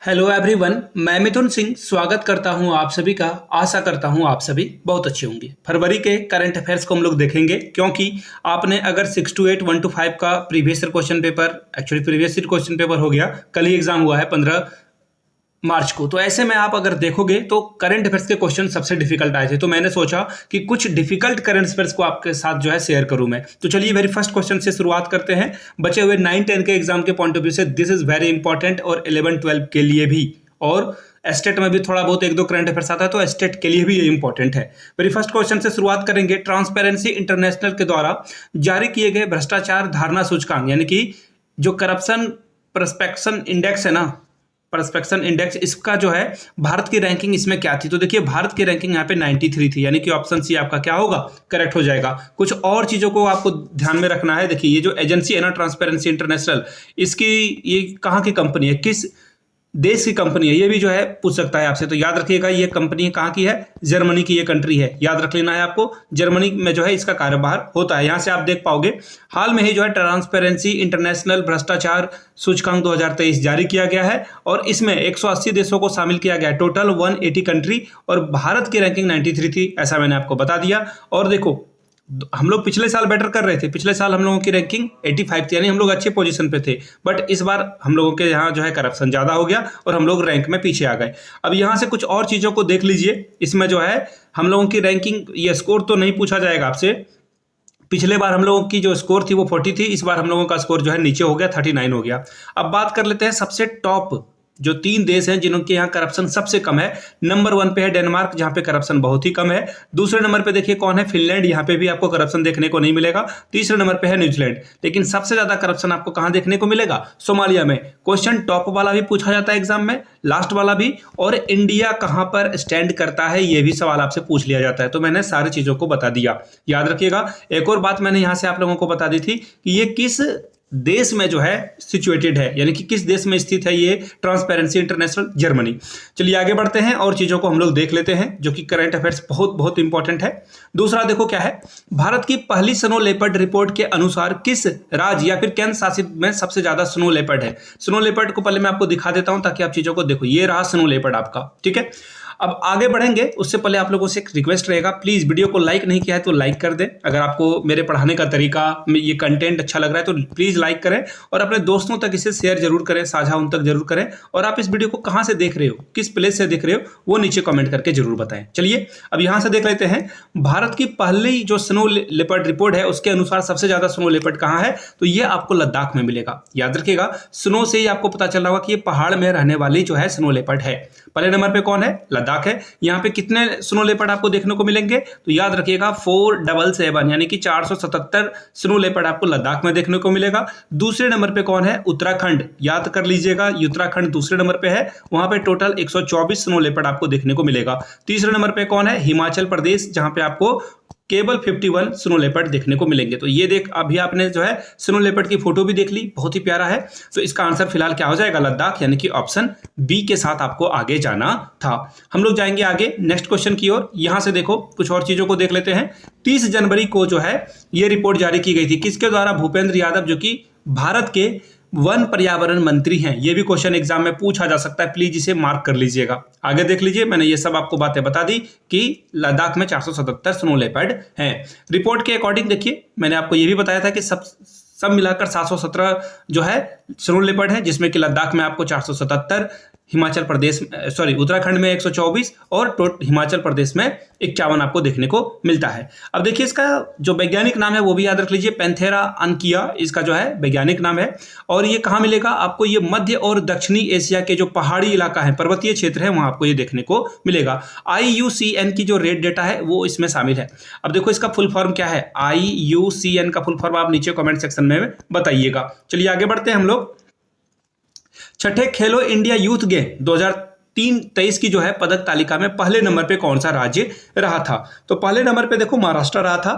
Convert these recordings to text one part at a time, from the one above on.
Hello everyone, मैं मिथुन सिंह स्वागत करता हूं आप सभी का। आशा करता हूं आप सभी बहुत अच्छे होंगे। फरवरी के करंट अफेयर्स को हम लोग देखेंगे, क्योंकि आपने अगर 6 to 8 1 to 5 का previous year question paper, actually previous year question paper हो गया, कल ही एग्जाम हुआ है 15 मार्च को। तो ऐसे में आप अगर देखोगे तो करंट अफेयर्स के क्वेश्चन सबसे डिफिकल्ट आए थे। तो मैंने सोचा कि कुछ डिफिकल्ट करंट अफेयर्स को आपके साथ जो है शेयर करूं मैं। तो चलिए वेरी फर्स्ट क्वेश्चन से शुरुआत करते हैं। बचे हुए 9-10 के एग्जाम के पॉइंट ऑफ व्यू से दिस इज वेरी इंपॉर्टेंट, और 11-12 के लिए भी, और एस्टेट में भी थोड़ा बहुत एक दो करंट अफेयर्स आता है, तो एस्टेट के लिए भी ये इंपॉर्टेंट है। वेरी फर्स्ट क्वेश्चन से शुरुआत करेंगे। ट्रांसपेरेंसी इंटरनेशनल के द्वारा जारी किए गए भ्रष्टाचार धारणा सूचकांक, यानी कि जो करप्शन परस्पेक्शन इंडेक्स है ना, परस्पेक्शन इंडेक्स, इसका जो है भारत की रैंकिंग इसमें क्या थी। तो देखिए भारत की रैंकिंग यहाँ पे 93 थी, यानी कि ऑप्शन सी आपका क्या होगा, करेक्ट हो जाएगा। कुछ और चीजों को आपको ध्यान में रखना है। देखिए ये जो एजेंसी है ना, ट्रांसपेरेंसी इंटरनेशनल, इसकी ये कहाँ की कंपनी है, किस देश की कंपनी है, ये भी जो है पूछ सकता है आपसे। तो याद रखिएगा ये कंपनी कहाँ की है, जर्मनी की ये कंट्री है, याद रख लेना है आपको। जर्मनी में जो है इसका कारोबार होता है। यहाँ से आप देख पाओगे हाल में ही जो है ट्रांसपेरेंसी इंटरनेशनल भ्रष्टाचार सूचकांक 2023 जारी किया गया है, और इसमें 180 देशों को शामिल किया गया है, टोटल 180 कंट्री, और भारत की रैंकिंग 93 थी, ऐसा मैंने आपको बता दिया। और देखो हम लोग पिछले साल बेटर कर रहे थे, पिछले साल हम लोगों की रैंकिंग 85 थी, यानी हम लोग अच्छे पोजीशन पे थे। बट इस बार हम लोगों के यहाँ जो है करप्शन ज़्यादा हो गया और हम लोग रैंक में पीछे आ गए। अब यहाँ से कुछ और चीज़ों को देख लीजिए। इसमें जो है हम लोगों की रैंकिंग, ये स्कोर तो नहीं पूछा जाएगा आपसे। पिछले बार हम लोगों की जो स्कोर थी वो 40 थी, इस बार हम लोगों का स्कोर जो है नीचे हो गया, 39 हो गया। अब बात कर लेते हैं सबसे टॉप जो 3 देश हैं जिनके यहाँ करप्शन सबसे कम है। नंबर 1 पे है डेनमार्क, जहाँ पे करप्शन बहुत ही कम है। दूसरे नंबर पे देखिए कौन है, फिनलैंड, यहाँ पे भी आपको करप्शन देखने को नहीं मिलेगा। तीसरे नंबर पे है न्यूजीलैंड। लेकिन सबसे ज्यादा करप्शन आपको कहाँ देखने को मिलेगा, सोमालिया में। क्वेश्चन टॉप वाला भी पूछा जाता है एग्जाम में, लास्ट वाला भी, और इंडिया कहाँ पर स्टैंड करता है ये भी सवाल आपसे पूछ लिया जाता है। तो मैंने सारी चीजों को बता दिया, याद रखिएगा। एक और बात मैंने यहाँ से आप लोगों को बता दी थी कि ये किस देश में जो है सिचुएटेड है, यानी कि किस देश में स्थित है ये ट्रांसपेरेंसी इंटरनेशनल, जर्मनी। चलिए आगे बढ़ते हैं और चीजों को हम लोग देख लेते हैं, जो कि करंट अफेयर्स बहुत बहुत इंपॉर्टेंट है। दूसरा देखो क्या है, भारत की पहली स्नो लेपर्ड रिपोर्ट के अनुसार किस राज्य या फिर केंद्र शासित में सबसे ज्यादा स्नो लेपर्ड है। स्नो लेपर्ड को पहले मैं आपको दिखा देता हूं ताकि आप चीजों को देखो। ये रहा स्नो लेपर्ड आपका, ठीक है। अब आगे बढ़ेंगे उससे पहले आप लोगों से एक रिक्वेस्ट रहेगा, प्लीज वीडियो को लाइक नहीं किया है तो लाइक कर दें। अगर आपको मेरे पढ़ाने का तरीका, ये कंटेंट अच्छा लग रहा है तो प्लीज लाइक करें, और अपने दोस्तों तक इसे शेयर जरूर करें, साझा उन तक जरूर करें। और आप इस वीडियो को कहां से देख रहे हो, किस प्लेस से देख रहे हो, वो नीचे कमेंट करके जरूर बताएं। चलिए अब यहां से देख लेते हैं, भारत की पहली जो स्नो लेपर्ड रिपोर्ट है उसके अनुसार सबसे ज्यादा स्नो लेपर्ड कहां है, तो ये आपको लद्दाख में मिलेगा। याद रखिएगा, स्नो से ही आपको पता चल रहा होगा कि ये पहाड़ में रहने वाली जो है स्नो लेपर्ड है। पहले नंबर पे कौन है, लद्दाख है। यहाँ पे कितने स्नो लेपर्ड आपको देखने को मिलेंगे, तो याद रखिएगा 477, यानी कि 477 स्नो लेपर्ड आपको लद्दाख में देखने को मिलेगा। दूसरे नंबर पे कौन है, उत्तराखंड, याद कर लीजिएगा, उत्तराखंड दूसरे नंबर पे है, वहां पे टोटल 124 स्नो लेपर्ड आपको देखने को मिलेगा। तीसरे नंबर पे कौन है, हिमाचल प्रदेश, जहां पे आपको केवल 51 स्नो लेपर्ड देखने को मिलेंगे। तो ये देख, अभी आपने जो है स्नो लेपर्ड की फोटो भी देख ली, बहुत ही प्यारा है। तो इसका आंसर फिलहाल क्या हो जाएगा, लद्दाख, यानी कि ऑप्शन बी के साथ आपको आगे जाना था। हम लोग जाएंगे आगे नेक्स्ट क्वेश्चन की ओर। यहां से देखो कुछ और चीजों को देख लेते हैं। 30 जनवरी को जो है ये रिपोर्ट जारी की गई थी, किसके द्वारा, भूपेंद्र यादव, जो कि भारत के वन पर्यावरण मंत्री हैं। ये भी क्वेश्चन एग्जाम में पूछा जा सकता है, प्लीज इसे मार्क कर लीजिएगा। आगे देख लीजिए, मैंने ये सब आपको बातें बता दी कि लद्दाख में 477 स्नो लेपर्ड हैं। रिपोर्ट के अकॉर्डिंग देखिए, मैंने आपको ये भी बताया था कि सब मिलाकर 717 जो है स्नो लेपर्ड है, जिसमें कि लद्दाख में आपको 477, हिमाचल प्रदेश, सॉरी उत्तराखंड में 124, और हिमाचल प्रदेश में 51 आपको देखने को मिलता है। अब देखिए इसका जो वैज्ञानिक नाम है वो भी याद रख लीजिए, पैंथेरा अनकिया इसका जो है वैज्ञानिक नाम है। और ये कहाँ मिलेगा आपको, ये मध्य और दक्षिणी एशिया के जो पहाड़ी इलाका है, पर्वतीय क्षेत्र है, वहां आपको ये देखने को मिलेगा। IUCN की जो रेड डेटा है वो इसमें शामिल है। अब देखो इसका फुल फॉर्म क्या है, IUCN का फुल फॉर्म आप नीचे कमेंट सेक्शन में बताइएगा। चलिए आगे बढ़ते हैं हम लोग। छठे खेलो इंडिया यूथ गेम 2023 की जो है पदक तालिका में पहले नंबर पे कौन सा राज्य रहा था, तो पहले नंबर पे देखो महाराष्ट्र रहा था।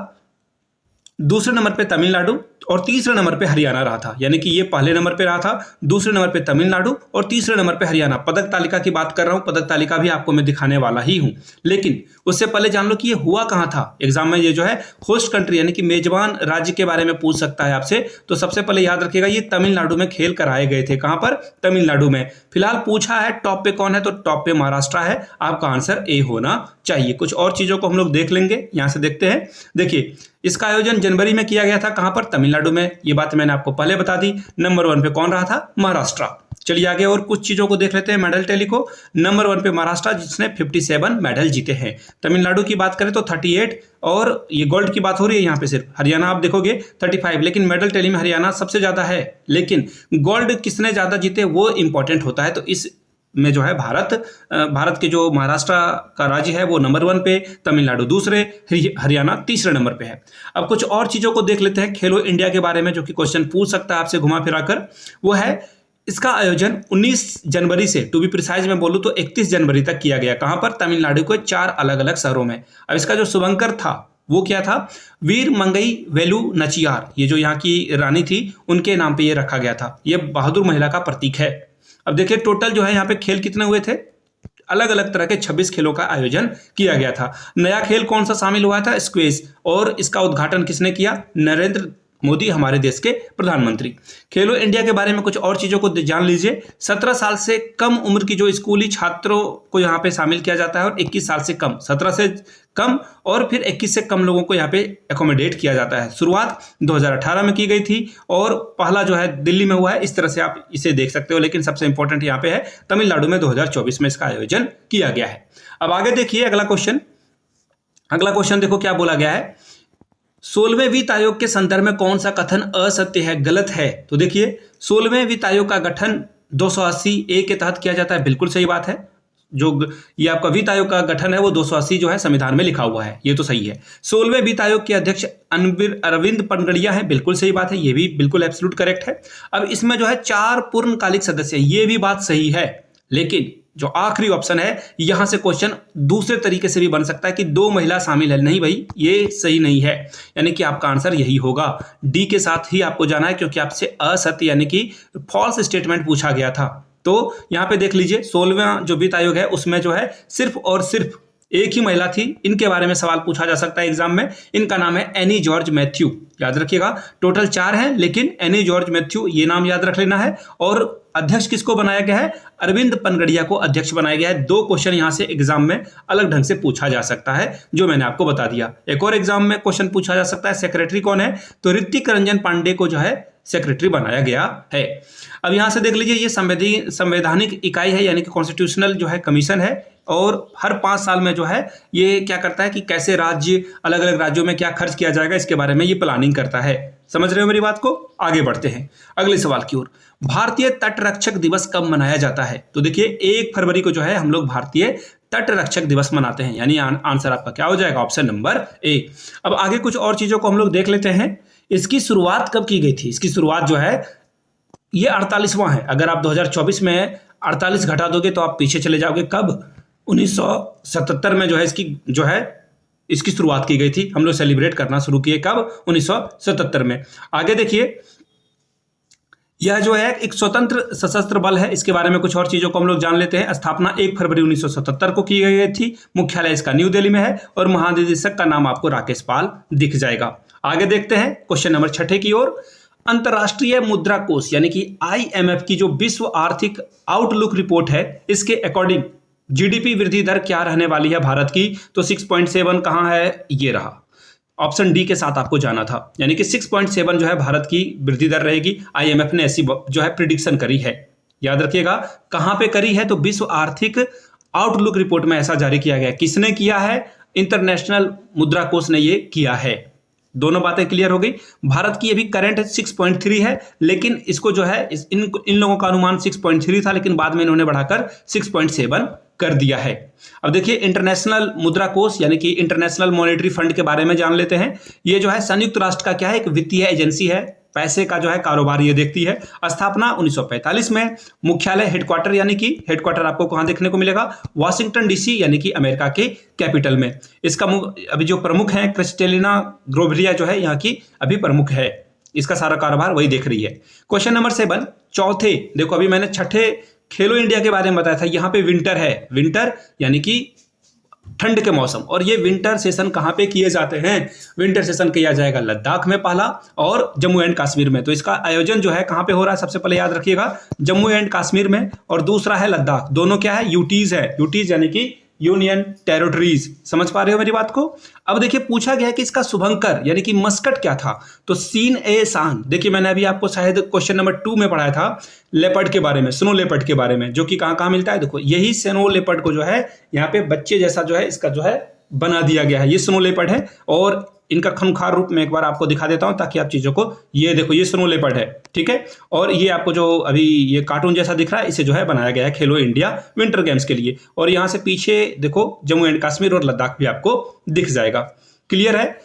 दूसरे नंबर पे तमिलनाडु और तीसरे नंबर पे हरियाणा रहा था। यानी कि ये पहले नंबर पे रहा था, दूसरे नंबर पे तमिलनाडु और तीसरे नंबर पे हरियाणा। पदक तालिका की बात कर रहा हूं, पदक तालिका भी आपको मैं दिखाने वाला ही हूं। लेकिन उससे पहले जान लो कि ये हुआ कहां था। एग्जाम में ये जो है होस्ट कंट्री यानी कि मेजबान राज्य के बारे में पूछ सकता है आपसे। तो सबसे पहले याद रखिएगा ये तमिलनाडु में खेल कराए गए थे। कहां पर? तमिलनाडु में। फिलहाल पूछा है टॉप पे कौन है, तो टॉप पे महाराष्ट्र है। आपका आंसर ए होना चाहिए। कुछ और चीजों को हम लोग देख लेंगे, यहां से देखते हैं। देखिए इसका आयोजन जनवरी में किया गया था। कहां पर? तमिलनाडु में। ये बात मैंने आपको पहले बता दी। नंबर 1 पे कौन रहा था? महाराष्ट्र। चलिए आगे और कुछ चीजों को देख लेते हैं। मेडल टैली को नंबर 1 पे महाराष्ट्र जिसने 57 मेडल जीते हैं। तमिलनाडु की बात करें तो 38 और ये गोल्ड की बात हो रही है यहाँ पे सिर्फ। हरियाणा आप देखोगे 35, लेकिन मेडल टैली में हरियाणा सबसे ज्यादा है। लेकिन गोल्ड किसने ज्यादा जीते वो इंपॉर्टेंट होता है। तो इस में जो है भारत के जो महाराष्ट्र का राज्य है वो नंबर 1 पे, तमिलनाडु दूसरे, हरियाणा तीसरे नंबर पे है। अब कुछ और चीजों को देख लेते हैं खेलो इंडिया के बारे में, जो कि क्वेश्चन पूछ सकता है आपसे घुमा फिराकर। वो है इसका आयोजन 19 जनवरी से, टू बी प्रिसाइज में बोलूं तो 31 जनवरी तक किया गया। कहां पर? तमिलनाडु के 4 अलग अलग शहरों में। अब इसका जो शुभंकर था वो क्या था? वीर मंगई वेलु नचियार, ये जो यहाँ की रानी थी उनके नाम पे ये रखा गया था। ये बहादुर महिला का प्रतीक है। अब देखिए टोटल जो है यहाँ पे खेल कितने हुए थे? अलग अलग तरह के 26 खेलों का आयोजन किया गया था। नया खेल कौन सा शामिल हुआ था? स्क्वैश। और इसका उद्घाटन किसने किया? नरेंद्र मोदी, हमारे देश के प्रधानमंत्री। खेलो इंडिया के बारे में कुछ और चीजों को जान लीजिए। 17 साल से कम उम्र की जो स्कूली छात्रों को यहाँ पे शामिल किया जाता है और 21 साल से कम, 17 से कम और फिर 21 से कम लोगों को यहाँ पे एकोमोडेट किया जाता है। शुरुआत 2018 में की गई थी और पहला जो है दिल्ली में हुआ है। इस तरह से आप इसे देख सकते हो, लेकिन सबसे इंपॉर्टेंट यहाँ पे है तमिलनाडु में 2024 में इसका आयोजन किया गया है। अब आगे देखिए अगला क्वेश्चन देखो क्या बोला गया है। 16वें वित्त आयोग के संदर्भ में कौन सा कथन असत्य है, गलत है? तो देखिए 16वें वित्त आयोग का गठन 280A के तहत किया जाता है। बिल्कुल सही बात है। जो ये आपका वित्त आयोग का गठन है वो 280 जो है संविधान में लिखा हुआ है, ये तो सही है। 16वें वित्त आयोग के अध्यक्ष अरविंद पनगड़िया है, बिल्कुल सही बात है, ये भी बिल्कुल एब्सोल्यूट करेक्ट है। अब इसमें जो है 4 पूर्णकालिक सदस्य, ये भी बात सही है। लेकिन जो आखिरी ऑप्शन है यहां से क्वेश्चन दूसरे तरीके से भी बन सकता है कि 2 महिला शामिल है। नहीं भाई, ये सही नहीं है। यानी कि आपका आंसर यही होगा, डी के साथ ही आपको जाना है, क्योंकि आपसे असत्य यानी कि फॉल्स स्टेटमेंट पूछा गया था। तो यहां पे देख लीजिए 16वां जो वित्त आयोग है उसमें जो है सिर्फ और सिर्फ एक ही महिला थी। इनके बारे में सवाल पूछा जा सकता है एग्जाम में। इनका नाम है एनी जॉर्ज मैथ्यू, याद रखिएगा। टोटल 4 हैं, लेकिन एनी जॉर्ज मैथ्यू ये नाम याद रख लेना है। और अध्यक्ष किसको बनाया गया है? अरविंद पनगड़िया को अध्यक्ष बनाया गया है। 2 क्वेश्चन यहां से एग्जाम में अलग ढंग से पूछा जा सकता है, जो मैंने आपको बता दिया। एक और एग्जाम में क्वेश्चन पूछा जा सकता है सेक्रेटरी कौन है, तो ऋतिक रंजन पांडे को जो है सेक्रेटरी बनाया गया है। अब यहां से देख लीजिए ये संवैधानिक इकाई है, यानी कि कॉन्स्टिट्यूशनल जो है कमीशन है। और हर 5 साल में जो है ये क्या करता है कि कैसे राज्य, अलग अलग राज्यों में क्या खर्च किया जाएगा, इसके बारे में ये प्लानिंग करता है। समझ रहे हो मेरी बात को? आगे बढ़ते हैं अगले सवाल की ओर। भारतीय तटरक्षक दिवस कब मनाया जाता है? तो देखिए 1 फरवरी को जो है हम लोग भारतीय तटरक्षक दिवस मनाते हैं। यानी आंसर आपका क्या हो जाएगा? Option number A. अब आगे कुछ और चीजों को हम लोग देख लेते हैं। इसकी शुरुआत कब की गई थी? इसकी शुरुआत जो है ये 48वां है। अगर आप 2024 में 48 घटा दोगे तो आप पीछे चले जाओगे। कब? 1977 में जो है इसकी शुरुआत की गई थी। हम लोग सेलिब्रेट करना शुरू किए कब? 1977 में। आगे देखिए यह जो है एक स्वतंत्र सशस्त्र बल है। इसके बारे में कुछ और चीजों को हम लोग जान लेते हैं। स्थापना 1 फरवरी 1977 को की गई थी। मुख्यालय इसका न्यू दिल्ली में है और महानिदेशक का नाम आपको राकेश पाल दिख जाएगा। आगे देखते हैं क्वेश्चन नंबर 6 की ओर। अंतर्राष्ट्रीय मुद्रा कोष यानी कि IMF की जो विश्व आर्थिक आउटलुक रिपोर्ट है, इसके अकॉर्डिंग जीडीपी वृद्धि दर क्या रहने वाली है भारत की? तो 6.7 कहां है? ये रहा। ऑप्शन डी के साथ आपको जाना था, यानी कि 6.7 जो है भारत की वृद्धि दर रहेगी। IMF ने ऐसी जो है प्रिडिक्शन करी है, याद रखिएगा। कहां पे करी है? तो विश्व आर्थिक आउटलुक रिपोर्ट में ऐसा जारी किया गया। किसने किया है? इंटरनेशनल मुद्रा कोष ने ये किया है। दोनों बातें क्लियर हो गई। भारत की अभी करंट 6.3 है, लेकिन इसको जो है इन लोगों का अनुमान 6.3 था, लेकिन बाद में इन्होंने बढ़ाकर 6.7 कर दिया है। अब देखिए इंटरनेशनल मुद्रा कोष यानी कि इंटरनेशनल मॉनेटरी फंड के बारे में जान लेते हैं। ये जो है संयुक्त राष्ट्र का क्या है? एक वित्तीय एजेंसी है। पैसे का जो है कारोबार ये देखती है। स्थापना 1945 में। मुख्यालय हेडक्वार्टर यानी कि हेडक्वार्टर आपको कहां देखने को मिलेगा? वाशिंगटन डीसी यानी कि अमेरिका के कैपिटल में। इसका अभी जो प्रमुख है क्रिस्टेलिना ग्रोवरिया जो है यहाँ की अभी प्रमुख है, इसका सारा कारोबार वही देख रही है। क्वेश्चन नंबर 7 चौथे, देखो अभी मैंने छठे खेलो इंडिया के बारे में बताया था, यहाँ पे विंटर है, विंटर यानी कि ठंड के मौसम, और ये विंटर सेशन कहाँ पे किए जाते हैं? विंटर सेशन किया जाएगा लद्दाख में पहला और जम्मू एंड कश्मीर में। तो इसका आयोजन जो है कहाँ पे हो रहा है? सबसे पहले याद रखिएगा जम्मू एंड कश्मीर में, और दूसरा है लद्दाख। दोनों क्या है? यूटीज है, यूटीज यानी कि यूनियन टेरिटरीज। समझ पा रहे हो मेरी बात को? अब देखिए पूछा गया है कि इसका शुभंकर यानी कि मस्कट क्या था? तो सीन ए शान। देखिए मैंने अभी आपको शायद क्वेश्चन नंबर 2 में पढ़ाया था लेपर्ड के बारे में, स्नो लेपर्ड के बारे में, जो कि कहाँ कहाँ मिलता है। देखो यही स्नो लेपर्ड को जो है यहाँ पे बच्चे जैसा जो है इसका जो है बना दिया गया है। ये स्नो लेपर्ड है और इनका खूंखार रूप में एक बार आपको दिखा देता हूं ताकि आप चीजों को, ये देखो ये स्नो लेपर्ड है, ठीक है। और ये आपको जो अभी ये कार्टून जैसा दिख रहा है, इसे जो है बनाया गया है खेलो इंडिया विंटर गेम्स के लिए। और यहां से पीछे देखो जम्मू एंड कश्मीर और लद्दाख भी आपको दिख जाएगा। क्लियर है?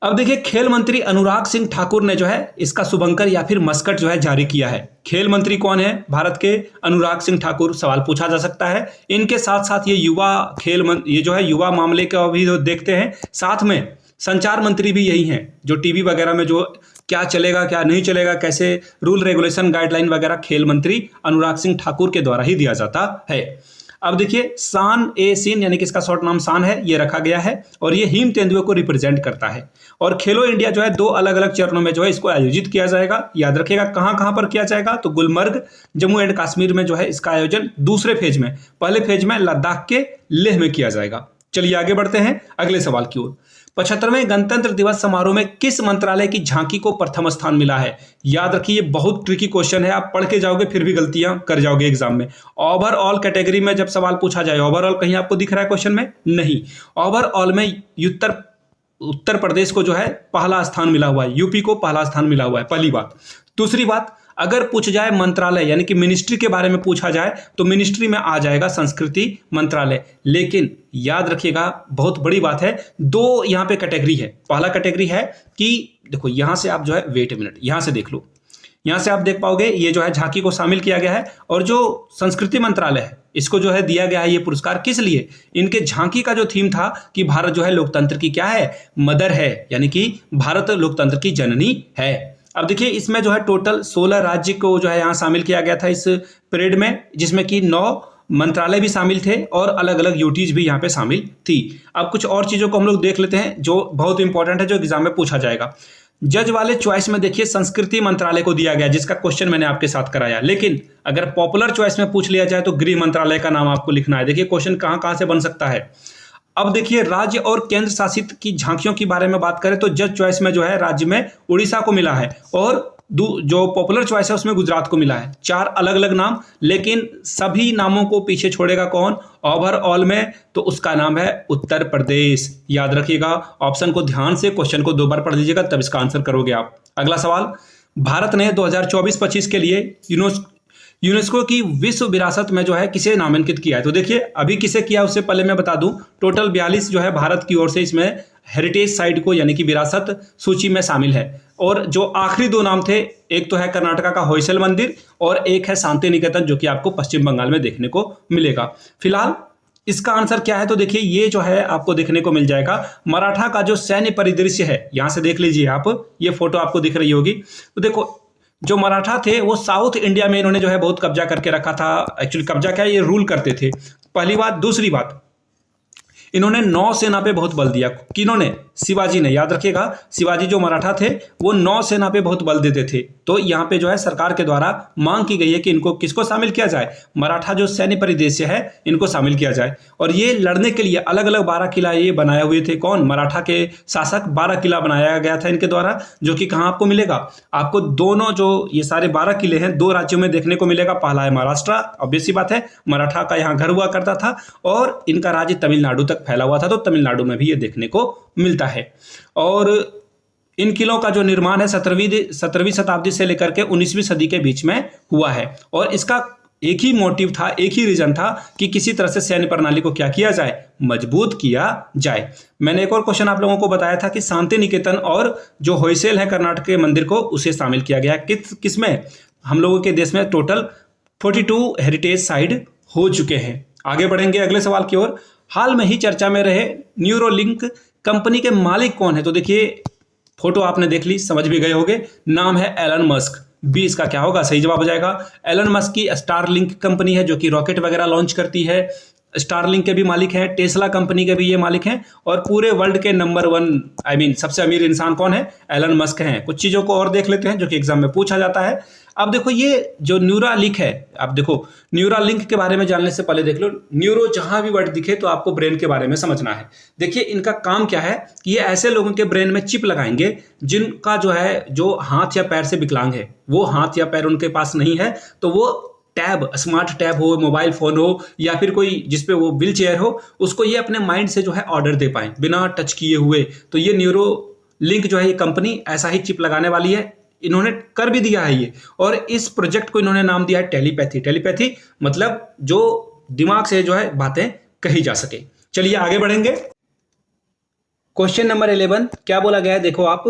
अब देखिए खेल मंत्री अनुराग सिंह ठाकुर ने जो है इसका शुभंकर या फिर मस्कट जो है जारी किया है। खेल मंत्री कौन है? भारत के अनुराग सिंह ठाकुर। सवाल पूछा जा सकता है। इनके साथ साथ ये ये जो है युवा मामले का भी देखते हैं, साथ में संचार मंत्री भी यही हैं, जो टीवी वगैरह में जो क्या चलेगा क्या नहीं चलेगा, कैसे रूल रेगुलेशन गाइडलाइन वगैरह खेल मंत्री अनुराग सिंह ठाकुर के द्वारा ही दिया जाता है। अब देखिए शान ए सीन यानी कि इसका शॉर्ट नाम शान है, ये रखा गया है और ये हिम तेंदुए को रिप्रेजेंट करता है। और खेलो इंडिया जो है 2 अलग अलग चरणों में जो है इसको आयोजित किया जाएगा। याद रखिएगा कहां कहां पर किया जाएगा? तो गुलमर्ग जम्मू एंड कश्मीर में जो है इसका आयोजन दूसरे फेज में, पहले फेज में लद्दाख के लेह में किया जाएगा। चलिए आगे बढ़ते हैं अगले सवाल की ओर। 75वें गणतंत्र दिवस समारोह में किस मंत्रालय की झांकी को प्रथम स्थान मिला है? याद रखिए ये बहुत ट्रिकी क्वेश्चन है, आप पढ़ के जाओगे फिर भी गलतियां कर जाओगे एग्जाम में। ओवरऑल कैटेगरी में जब सवाल पूछा जाए, ओवरऑल कहीं आपको दिख रहा है क्वेश्चन में? नहीं। ओवरऑल में उत्तर प्रदेश को जो है पहला स्थान मिला हुआ है, यूपी को पहला स्थान मिला हुआ है, पहली बात। दूसरी बात, अगर पूछ जाए मंत्रालय यानी कि मिनिस्ट्री के बारे में पूछा जाए तो मिनिस्ट्री में आ जाएगा संस्कृति मंत्रालय। लेकिन याद रखिएगा बहुत बड़ी बात है, 2 यहाँ पे कैटेगरी है। पहला कैटेगरी है कि देखो यहां से आप जो है, वेट ए मिनट, यहां से देख लो, यहां से आप देख पाओगे ये जो है झांकी को शामिल किया गया है। और जो संस्कृति मंत्रालय है इसको जो है दिया गया है ये पुरस्कार किस लिए? इनके झांकी का जो थीम था कि भारत जो है लोकतंत्र की क्या है? मदर है, यानी कि भारत लोकतंत्र की जननी है। अब देखिए इसमें जो है टोटल 16 राज्य को जो है यहाँ शामिल किया गया था इस परेड में, जिसमें कि 9 मंत्रालय भी शामिल थे और अलग अलग यूटीज भी यहाँ पे शामिल थी। अब कुछ और चीजों को हम लोग देख लेते हैं जो बहुत इंपॉर्टेंट है, जो एग्जाम में पूछा जाएगा। जज वाले चॉइस में देखिए संस्कृति मंत्रालय को दिया गया, जिसका क्वेश्चन मैंने आपके साथ कराया। लेकिन अगर पॉपुलर चॉइस में पूछ लिया जाए तो गृह मंत्रालय का नाम आपको लिखना है। देखिए क्वेश्चन कहाँ कहाँ से बन सकता है। अब देखिए राज्य और केंद्र शासित की झांकियों के बारे में बात करें तो जज चॉइस में जो है राज्य में उड़ीसा को मिला है और जो पॉपुलर चॉइस है उसमें गुजरात को मिला है। 4 अलग अलग नाम, लेकिन सभी नामों को पीछे छोड़ेगा कौन? ओवरऑल में तो उसका नाम है उत्तर प्रदेश। याद रखिएगा, ऑप्शन को ध्यान से, क्वेश्चन को 2 बार पढ़ लीजिएगा तब इसका आंसर करोगे आप। अगला सवाल, भारत ने 2024-25 के लिए यूनेस्को की विश्व विरासत में जो है किसे नामांकित किया है? तो देखिए अभी किसे किया उससे पहले मैं बता दूं, टोटल 42 जो है भारत की ओर से इसमें हेरिटेज साइट को यानी कि विरासत सूची में शामिल है। और जो आखिरी 2 नाम थे, एक तो है कर्नाटका का होयसल मंदिर और एक है शांति निकेतन, जो कि आपको पश्चिम बंगाल में देखने को मिलेगा। फिलहाल इसका आंसर क्या है? तो देखिए ये जो है आपको देखने को मिल जाएगा मराठा का जो सैन्य परिदृश्य है, यहां से देख लीजिए आप, ये फोटो आपको दिख रही होगी। तो देखो जो मराठा थे वो साउथ इंडिया में इन्होंने जो है बहुत कब्जा करके रखा था। एक्चुअली कब्जा क्या है, ये रूल करते थे, पहली बात। दूसरी बात, इन्होंने नौसेना पे बहुत बल दिया। किन्होंने? शिवाजी ने। याद रखिएगा शिवाजी जो मराठा थे वो नौसेना पे बहुत बल देते थे। तो यहाँ पे जो है सरकार के द्वारा मांग की गई है कि इनको किसको शामिल किया जाए? मराठा जो सैन्य परिदृश्य है इनको शामिल किया जाए। और ये लड़ने के लिए अलग अलग 12 किला ये बनाए हुए थे। कौन? मराठा के शासक। 12 किला बनाया गया था इनके द्वारा, जो कि कहाँ आपको मिलेगा? आपको दोनों जो ये सारे 12 किले हैं 2 राज्यों में देखने को मिलेगा। पहला है महाराष्ट्र, ऑब्वियस सी बात है, मराठा का यहाँ घर हुआ करता था और इनका राज्य तमिलनाडु तक फैला हुआ था, तो तमिलनाडु में भी ये देखने को मिलता है। और इन किलों का जो निर्माण है 17वीं शताब्दी से लेकर के 19वीं सदी के बीच में हुआ है। और इसका एक ही मोटिव था, एक ही रीजन था कि किसी तरह से सैन्य प्रणाली को क्या किया जाए? मजबूत किया जाए। मैंने एक और क्वेश्चन आप लोगों को बताया था कि शांति निकेतन और जो होयसेल है कर्नाटक के मंदिर को, उसे शामिल किया गया। किसमें हम लोगों के देश में टोटल 42 हेरिटेज साइट हो चुके हैं। आगे बढ़ेंगे अगले सवाल की ओर। हाल में ही चर्चा में रहे न्यूरोलिंक कंपनी के मालिक कौन है? तो देखिए फोटो आपने देख ली, समझ भी गए होंगे, नाम है एलन मस्क। बी इसका क्या होगा? सही जवाब हो जाएगा। एलन मस्क की स्टारलिंक कंपनी है जो कि रॉकेट वगैरह लॉन्च करती है। स्टारलिंक के भी मालिक हैं, टेस्ला कंपनी के भी ये मालिक हैं, और पूरे वर्ल्ड के नंबर 1 सबसे अमीर इंसान कौन है? एलन मस्क हैं। कुछ चीज़ों को और देख लेते हैं जो कि एग्जाम में पूछा जाता है। अब देखो ये जो न्यूरालिंक है, अब देखो न्यूरालिंक के बारे में जानने से पहले देख लो, न्यूरो जहां भी वर्ड दिखे तो आपको ब्रेन के बारे में समझना है। देखिए इनका काम क्या है कि ये ऐसे लोगों के ब्रेन में चिप लगाएंगे जिनका जो है, जो हाथ या पैर से विकलांग है, वो हाथ या पैर उनके पास नहीं है, तो वो टैब, स्मार्ट टैब हो, मोबाइल फोन हो, या फिर कोई जिसपे वो व्हील चेयर हो, उसको ये अपने माइंड से जो है ऑर्डर दे पाए बिना टच किए हुए। तो ये न्यूरो लिंक जो है, ये कंपनी ऐसा ही चिप लगाने वाली है। इन्होंने कर भी दिया है ये, और इस प्रोजेक्ट को इन्होंने नाम दिया है टेलीपैथी। टेलीपैथी मतलब जो दिमाग से जो है बातें कही जा सके। चलिए आगे बढ़ेंगे। क्वेश्चन नंबर 11 क्या बोला गया है? देखो आप,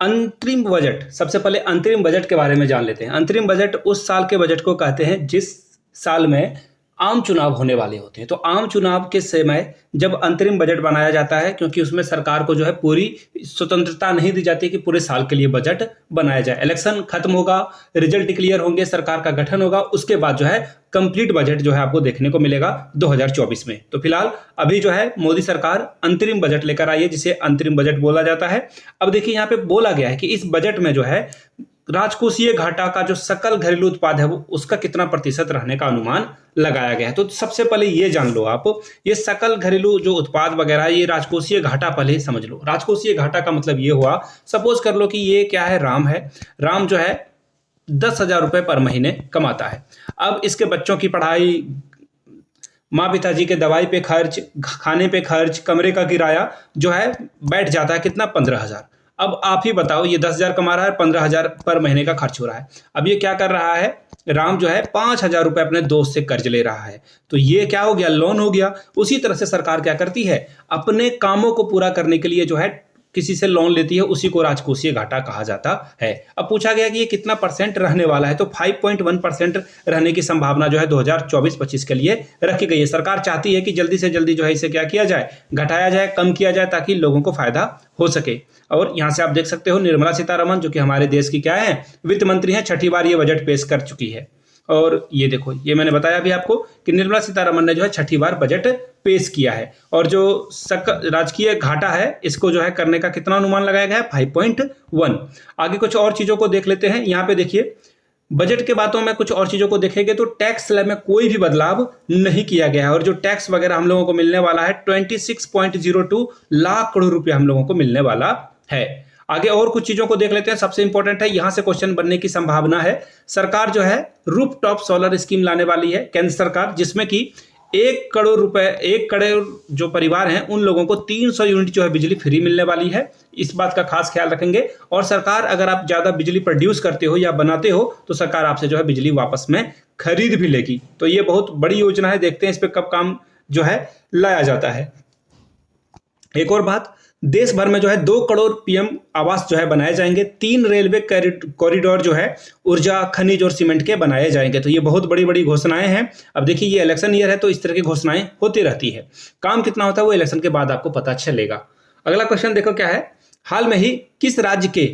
अंतरिम बजट। सबसे पहले अंतरिम बजट के बारे में जान लेते हैं। अंतरिम बजट उस साल के बजट को कहते हैं जिस साल में आम चुनाव होने वाले होते हैं। तो आम चुनाव के समय जब अंतरिम बजट बनाया जाता है, क्योंकि उसमें सरकार को जो है पूरी स्वतंत्रता नहीं दी जाती कि पूरे साल के लिए बजट बनाया जाए। इलेक्शन खत्म होगा, रिजल्ट क्लियर होंगे, सरकार का गठन होगा, उसके बाद जो है कंप्लीट बजट जो है आपको देखने को मिलेगा 2024 में। तो फिलहाल अभी जो है मोदी सरकार अंतरिम बजट लेकर आई है, जिसे अंतरिम बजट बोला जाता है। अब देखिए यहाँ पे बोला गया है कि इस बजट में जो है राजकोषीय घाटा का जो सकल घरेलू उत्पाद है वो उसका कितना प्रतिशत रहने का अनुमान लगाया गया है। तो सबसे पहले ये जान लो आप, ये सकल घरेलू जो उत्पाद वगैरह, ये राजकोषीय घाटा पहले ही समझ लो। राजकोषीय घाटा का मतलब ये हुआ, सपोज कर लो कि ये क्या है, राम है। राम जो है 10,000 रुपये पर महीने कमाता है। अब इसके बच्चों की पढ़ाई, माँ पिताजी के दवाई पे खर्च, खाने पे खर्च, कमरे का किराया जो है बैठ जाता है कितना? 15,000। अब आप ही बताओ, ये 10,000 कमा रहा है, 15,000 पर महीने का खर्च हो रहा है। अब ये क्या कर रहा है? राम जो है 5,000 रुपये अपने दोस्त से कर्ज ले रहा है। तो ये क्या हो गया? लोन हो गया। उसी तरह से सरकार क्या करती है? अपने कामों को पूरा करने के लिए जो है किसी से लोन लेती है, उसी को राजकोषीय घाटा कहा जाता है। अब पूछा गया कि ये कितना परसेंट रहने वाला है, तो 5.1% रहने की संभावना जो है 2024-25 के लिए रखी गई है। सरकार चाहती है कि जल्दी से जल्दी जो है इसे क्या किया जाए? घटाया जाए, कम किया जाए, ताकि लोगों को फायदा हो सके। और यहाँ से आप देख सकते हो निर्मला सीतारमण जो कि हमारे देश की क्या है? वित्त मंत्री हैं। 6ठी बार ये बजट पेश कर चुकी है। और ये देखो, ये मैंने बताया भी आपको कि निर्मला सीतारमण ने जो है 6ठी बार बजट पेश किया है। और जो राजकीय घाटा है, इसको जो है करने का कितना अनुमान लगाया गया है? 5.1। आगे कुछ और चीजों को देख लेते हैं। यहाँ पे देखिए, बजट के बातों में कुछ और चीजों को देखेंगे तो टैक्स स्लैब में कोई भी बदलाव नहीं किया गया है। और जो टैक्स वगैरह हम लोगों को मिलने वाला है 26.02 लाख करोड़ रुपया हम लोगों को मिलने वाला है। आगे और कुछ चीजों को देख लेते हैं। सबसे इंपॉर्टेंट है, यहां से क्वेश्चन बनने की संभावना है। सरकार जो है रूफटॉप सोलर स्कीम लाने वाली है, केंद्र सरकार, जिसमें कि 1 करोड़ रुपए, 1 करोड़ जो परिवार हैं उन लोगों को 300 यूनिट जो है बिजली फ्री मिलने वाली है। इस बात का खास ख्याल रखेंगे। और सरकार, अगर आप ज्यादा बिजली प्रोड्यूस करते हो या बनाते हो तो सरकार आपसे जो है बिजली वापस में खरीद भी लेगी। तो ये बहुत बड़ी योजना है। देखते हैं इस पर कब काम जो है लाया जाता है। एक और बात, देश भर में जो है 2 करोड़ पीएम आवास जो है बनाए जाएंगे। 3 रेलवे कॉरिडोर जो है ऊर्जा, खनिज और सीमेंट के बनाए जाएंगे। तो ये बहुत बड़ी बड़ी घोषणाएं हैं। अब देखिए, ये इलेक्शन ईयर है तो इस तरह की घोषणाएं होती रहती है। काम कितना होता है वो इलेक्शन के बाद आपको पता चलेगा। अगला क्वेश्चन देखो क्या है। हाल में ही किस राज्य के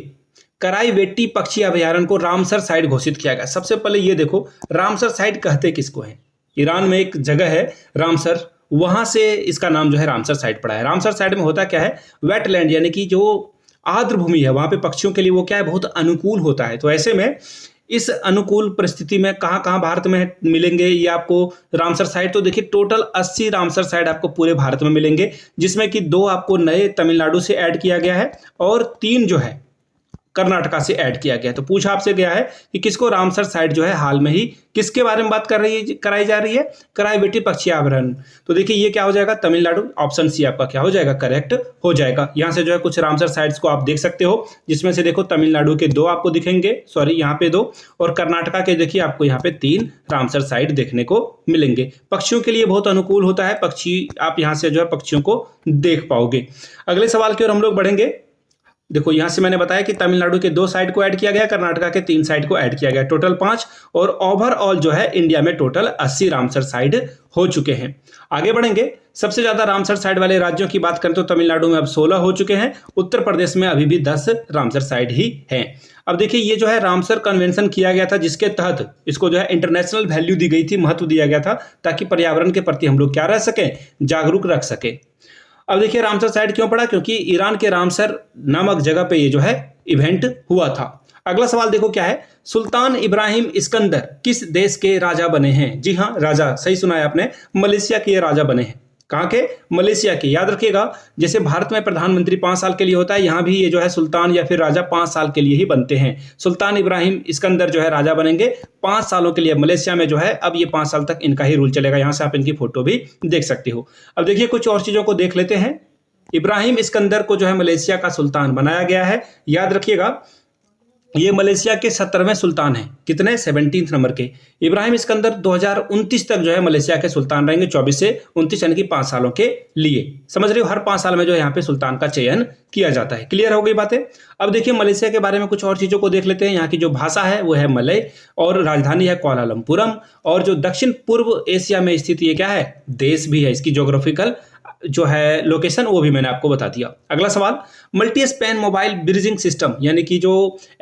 कराईवेट्टी पक्षी अभयारण्य को रामसर साइट घोषित किया गया? सबसे पहले ये देखो, रामसर साइट कहते किसको है? ईरान में एक जगह है रामसर, वहां से इसका नाम जो है रामसर साइट पड़ा है। रामसर साइट में होता क्या है? वेटलैंड, यानी कि जो आर्द्र भूमि है, वहां पे पक्षियों के लिए वो क्या है? बहुत अनुकूल होता है। तो ऐसे में इस अनुकूल परिस्थिति में कहाँ कहाँ भारत में मिलेंगे ये आपको रामसर साइट? तो देखिए, टोटल 80 रामसर साइट आपको पूरे भारत में मिलेंगे, जिसमें कि 2 आपको नए तमिलनाडु से ऐड किया गया है और 3 जो है कर्नाटका से ऐड किया गया है। तो पूछा आपसे गया है कि किसको रामसर साइट जो है हाल में ही किसके बारे में बात कराई जा रही है, कराई बेटी पक्षी अभयारण्य। तो देखिए ये क्या हो जाएगा, तमिलनाडु। ऑप्शन सी आपका क्या हो जाएगा, करेक्ट हो जाएगा। यहाँ से जो है कुछ रामसर साइट्स को आप देख सकते हो, जिसमें से देखो तमिलनाडु के 2 आपको दिखेंगे, सॉरी यहाँ पे 2, और कर्नाटका के देखिए आपको यहाँ पे 3 रामसर साइट देखने को मिलेंगे। पक्षियों के लिए बहुत अनुकूल होता है, पक्षी आप यहाँ से जो है पक्षियों को देख पाओगे। अगले सवाल की ओर हम लोग बढ़ेंगे। देखो यहां से मैंने बताया कि तमिलनाडु के 2 साइट को ऐड किया गया, कर्नाटका के 3 साइट को ऐड किया गया, टोटल 5, और ओवरऑल जो है इंडिया में टोटल 80 रामसर साइट हो चुके हैं। आगे बढ़ेंगे। सबसे ज्यादा रामसर साइट वाले राज्यों की बात करें तो तमिलनाडु में अब 16 हो चुके हैं, उत्तर प्रदेश में अभी भी 10 रामसर साइट ही हैं। अब देखिए ये जो है रामसर कन्वेंशन किया गया था, जिसके तहत इसको जो है इंटरनेशनल वैल्यू दी गई थी, महत्व दिया गया था, ताकि पर्यावरण के प्रति हम लोग क्या रह सके, जागरूक रख सके। अब देखिए रामसर साइट क्यों पड़ा, क्योंकि ईरान के रामसर नामक जगह पे ये जो है इवेंट हुआ था। अगला सवाल देखो क्या है, सुल्तान इब्राहिम इस्कंदर किस देश के राजा बने हैं। जी हाँ, राजा, सही सुना है आपने, मलेशिया के ये राजा बने हैं। कहाँ के, मलेशिया के। याद रखिएगा, जैसे भारत में प्रधानमंत्री 5 साल के लिए होता है, यहाँ भी ये जो है सुल्तान या फिर राजा 5 साल के लिए ही बनते हैं। सुल्तान इब्राहिम इस्कंदर जो है राजा बनेंगे 5 सालों के लिए मलेशिया में जो है। अब ये 5 साल तक इनका ही रूल चलेगा। यहाँ से आप इनकी फोटो भी देख सकते हो। अब देखिए कुछ और चीजों को देख लेते हैं। इब्राहिम इस्कंदर को जो है मलेशिया का सुल्तान बनाया गया है। याद रखिएगा ये मलेशिया के 17वें सुल्तान हैं। कितने, 17 नंबर के। इब्राहिम इस्कंदर 2029 तक जो है मलेशिया के सुल्तान रहेंगे, 24 से 29 यानी कि 5 सालों के लिए। समझ रहे हो, हर 5 साल में जो है यहाँ पे सुल्तान का चयन किया जाता है। क्लियर हो गई बातें। अब देखिए मलेशिया के बारे में कुछ और चीजों को देख लेते हैं। यहाँ की जो भाषा है वो है मलय, और राजधानी है कुआलालंपुरम, और जो दक्षिण पूर्व एशिया में स्थित ये क्या है, देश भी है। इसकी ज्योग्राफिकल जो है लोकेशन वो भी मैंने आपको बता दिया। अगला सवाल, multi span mobile bridging system यानी कि जो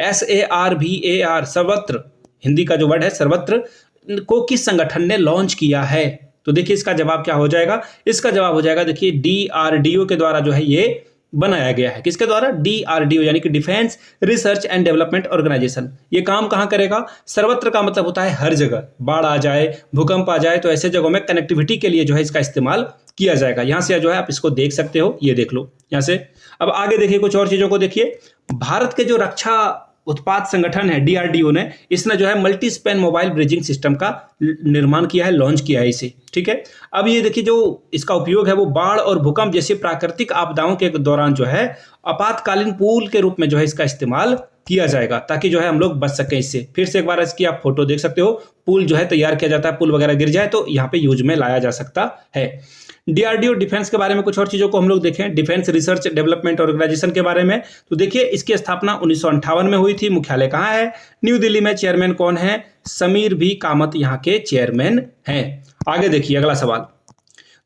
SARVAR, सर्वत्र, हिंदी का जो वर्ड है सर्वत्र, को किस संगठन ने लॉन्च किया है। तो देखिए इसका जवाब क्या हो जाएगा, इसका जवाब हो जाएगा देखिए DRDO के द्वारा जो है ये बनाया गया है। किसके द्वारा, DRDO यानी कि defence research and development organisation. ये काम कहाँ करेगा, सर्वत्र का मतलब होता है हर जगह, बाढ़ आ जाए, भूकंप आ जाए, तो ऐसे जगहों में कनेक्टिविटी के लिए जो है इसका इस्तेमाल किया जाएगा। यहां से जो है आप इसको देख सकते हो, ये देख लो यहां से। अब आगे देखिए कुछ और चीजों को देखिए। भारत के जो रक्षा उत्पाद संगठन है DRDO ने, इसने जो है multi span mobile bridging system का निर्माण किया है, लॉन्च किया है इसे। ठीक है, अब ये देखिए जो इसका उपयोग है वो बाढ़ और भूकंप जैसी प्राकृतिक आपदाओं के दौरान जो है आपातकालीन पूल के रूप में जो है इसका इस्तेमाल किया जाएगा, ताकि जो है हम लोग बच सकें इससे। फिर से एक बार इसकी आप फोटो देख सकते हो। पुल जो है तैयार किया जाता है, पुल वगैरह गिर जाए तो यहाँ पे यूज में लाया जा सकता है। DRDO डिफेंस के बारे में कुछ और चीजों को हम लोग देखें, डिफेंस रिसर्च डेवलपमेंट ऑर्गेनाइजेशन के बारे में। तो देखिए इसकी स्थापना 1958 में हुई थी। मुख्यालय कहाँ है, न्यू दिल्ली में। चेयरमैन कौन है, समीर भी कामत यहाँ के चेयरमैन हैं। आगे देखिए अगला सवाल,